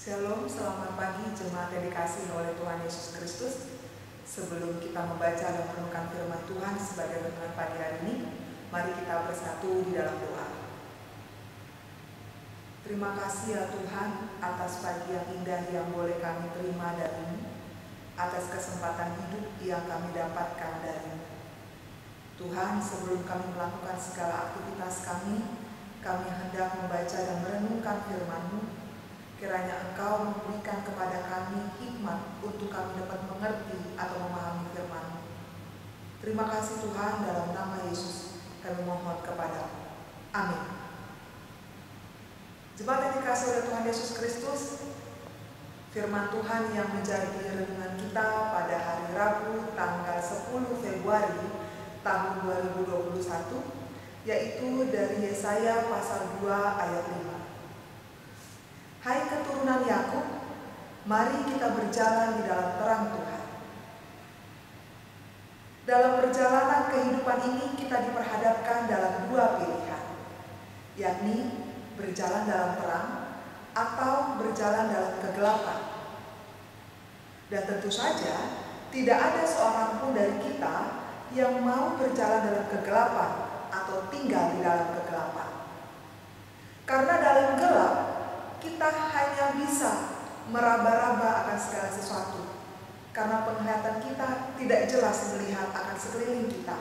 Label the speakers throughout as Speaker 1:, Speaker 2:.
Speaker 1: Shalom, selamat pagi jemaat yang dikasihi oleh Tuhan Yesus Kristus. Sebelum kita membaca dan merenungkan firman Tuhan sebagai renungan pagi hari ini, mari kita bersatu di dalam doa. Terima kasih ya Tuhan atas pagi yang indah yang boleh kami terima dari-Mu, atas kesempatan hidup yang kami dapatkan dari-Mu. Tuhan, sebelum kami melakukan segala aktivitas kami hendak membaca dan merenungkan firman-Mu. Kiranya Engkau memberikan kepada kami hikmat untuk kami dapat mengerti atau memahami firman-Mu. Terima kasih Tuhan, dalam nama Yesus kami mohon kepadamu. Amin. Jemaat yang dikasihi oleh Tuhan Yesus Kristus, firman Tuhan yang menjadi renungan kita pada hari Rabu tanggal 10 Februari tahun 2021, yaitu dari Yesaya pasal 2 ayat 5. Hai keturunan Yakub, mari kita berjalan di dalam terang Tuhan. Dalam perjalanan kehidupan ini kita diperhadapkan dalam dua pilihan, yakni berjalan dalam terang atau berjalan dalam kegelapan. Dan tentu saja tidak ada seorang pun dari kita yang mau berjalan dalam kegelapan atau tinggal di dalam kegelapan. Karena dalam gelap kita hanya bisa meraba-raba akan segala sesuatu, karena penglihatan kita tidak jelas melihat akan sekeliling kita.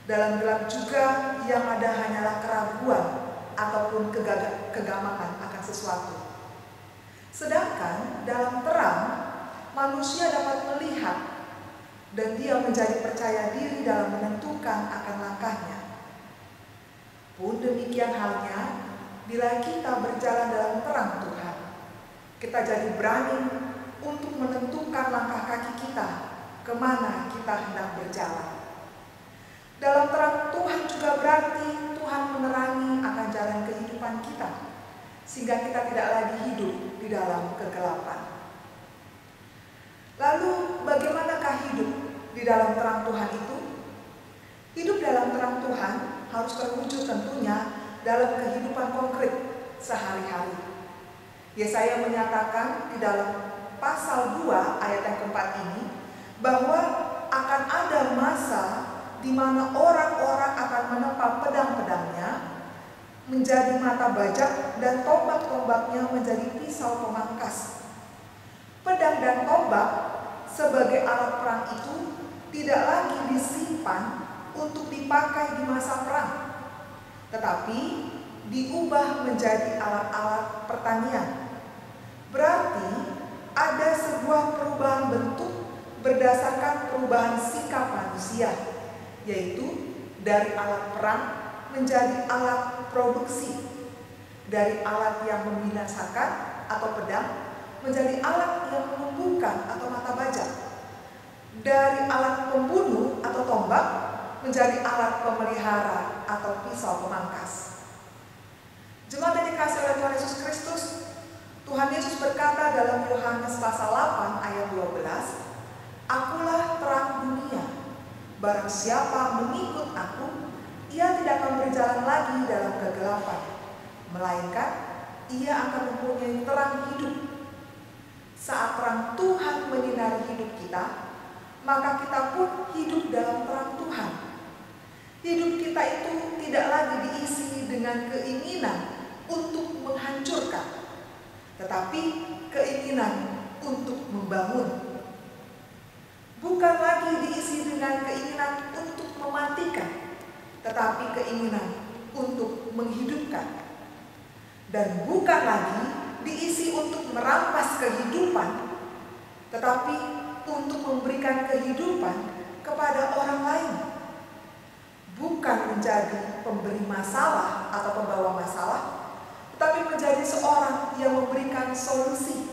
Speaker 1: Dalam gelap juga yang ada hanyalah keraguan ataupun kegamakan akan sesuatu. Sedangkan dalam terang manusia dapat melihat dan dia menjadi percaya diri dalam menentukan akan langkahnya. Pun demikian halnya bila kita berjalan dalam terang Tuhan, kita jadi berani untuk menentukan langkah kaki kita kemana kita hendak berjalan. Dalam terang Tuhan juga berarti Tuhan menerangi akan jalan kehidupan kita, sehingga kita tidak lagi hidup di dalam kegelapan. Lalu bagaimanakah hidup di dalam terang Tuhan itu? Hidup dalam terang Tuhan harus terwujud tentunya dalam kehidupan konkret sehari-hari. Yesaya menyatakan di dalam pasal 2 ayat yang keempat ini bahwa akan ada masa di mana orang-orang akan menempa pedang-pedangnya menjadi mata bajak dan tombak-tombaknya menjadi pisau pemangkas. Pedang dan tombak sebagai alat perang itu tidak lagi disimpan untuk dipakai di masa perang, tetapi diubah menjadi alat-alat pertanian. Berarti ada sebuah perubahan bentuk berdasarkan perubahan sikap manusia, yaitu dari alat perang menjadi alat produksi, dari alat yang membinasakan atau pedang menjadi alat yang menumbuhkan atau mata bajak, dari alat pembunuh atau tombak menjadi alat pemelihara atau pisau pemangkas. Jemaat yang dikasihi oleh Tuhan Yesus Kristus, Tuhan Yesus berkata dalam Yohanes pasal 8 ayat 12, "Akulah terang dunia. Barang siapa mengikut aku, ia tidak akan berjalan lagi dalam kegelapan, melainkan ia akan mempunyai terang hidup." Saat terang Tuhan menyinari hidup kita, maka kita pun hidup dalam terang Tuhan. Hidup kita itu tidak lagi diisi dengan keinginan untuk menghancurkan, tetapi keinginan untuk membangun. Bukan lagi diisi dengan keinginan untuk mematikan, tetapi keinginan untuk menghidupkan. Dan bukan lagi diisi untuk merampas kehidupan, tetapi untuk memberikan kehidupan kepada orang lain. Bukan menjadi pemberi masalah atau pembawa masalah, tetapi menjadi seorang yang memberikan solusi.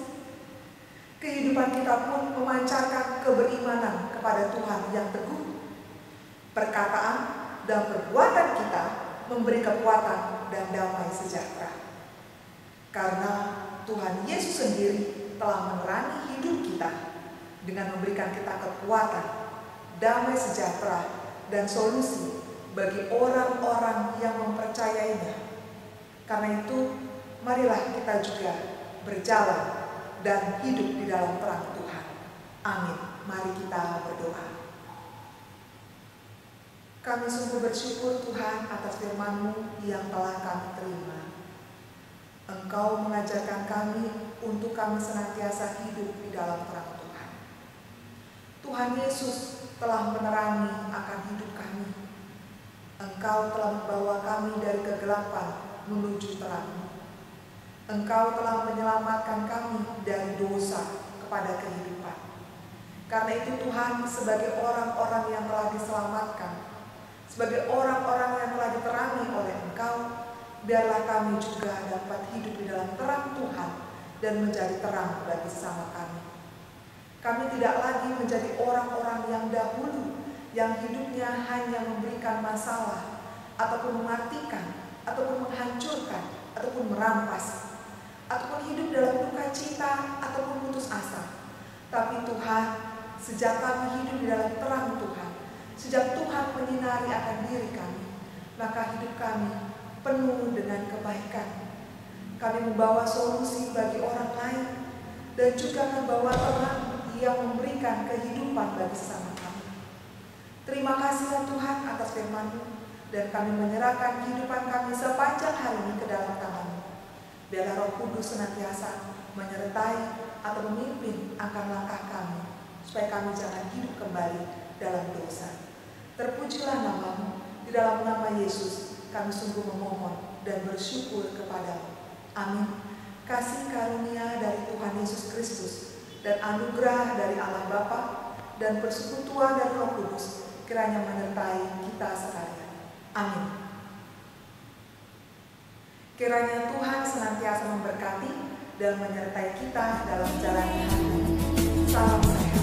Speaker 1: Kehidupan kita pun memancarkan keberimanan kepada Tuhan yang teguh. Perkataan dan perbuatan kita memberi kekuatan dan damai sejahtera. Karena Tuhan Yesus sendiri telah menerangi hidup kita dengan memberikan kita kekuatan, damai sejahtera, dan solusi bagi orang-orang yang mempercayainya. Karena itu, marilah kita juga berjalan, dan hidup di dalam terang Tuhan. Amin. Mari kita berdoa. Kami sungguh bersyukur Tuhan atas firman-Mu yang telah kami terima. Engkau mengajarkan kami untuk kami senantiasa hidup di dalam terang Tuhan. Tuhan Yesus telah menerangi akan hidup kami. Engkau telah membawa kami dari kegelapan menuju terang. Engkau telah menyelamatkan kami dari dosa kepada kehidupan. Karena itu Tuhan, sebagai orang-orang yang telah diselamatkan, sebagai orang-orang yang telah diterangi oleh Engkau, biarlah kami juga dapat hidup di dalam terang Tuhan dan menjadi terang bagi sesama kami. Kami tidak lagi menjadi orang-orang yang dahulu, yang hidupnya hanya memberikan masalah, ataupun mematikan, ataupun menghancurkan, ataupun merampas, ataupun hidup dalam duka cita, ataupun putus asa. Tapi Tuhan, sejak kami hidup di dalam terang Tuhan, sejak Tuhan menyinari akan diri kami, maka hidup kami penuh dengan kebaikan. Kami membawa solusi bagi orang lain, dan juga membawa terang yang memberikan kehidupan bagi sesama kami. Terima kasih ya Tuhan atas firman-Mu, dan kami menyerahkan kehidupan kami sepanjang hari ini ke dalam tangan-Mu. Biarlah Roh Kudus senantiasa menyertai atau memimpin akan langkah kami, supaya kami jangan hidup kembali dalam dosa. Terpujilah nama-Mu. Di dalam nama Yesus kami sungguh memohon dan bersyukur kepada-Mu. Amin. Kasih karunia dari Tuhan Yesus Kristus dan anugerah dari Allah Bapa dan persekutuan dari Roh Kudus kiranya menyertai kita sekalian. Amin. Kiranya Tuhan senantiasa memberkati dan menyertai kita dalam jalan hari. Salam sehat.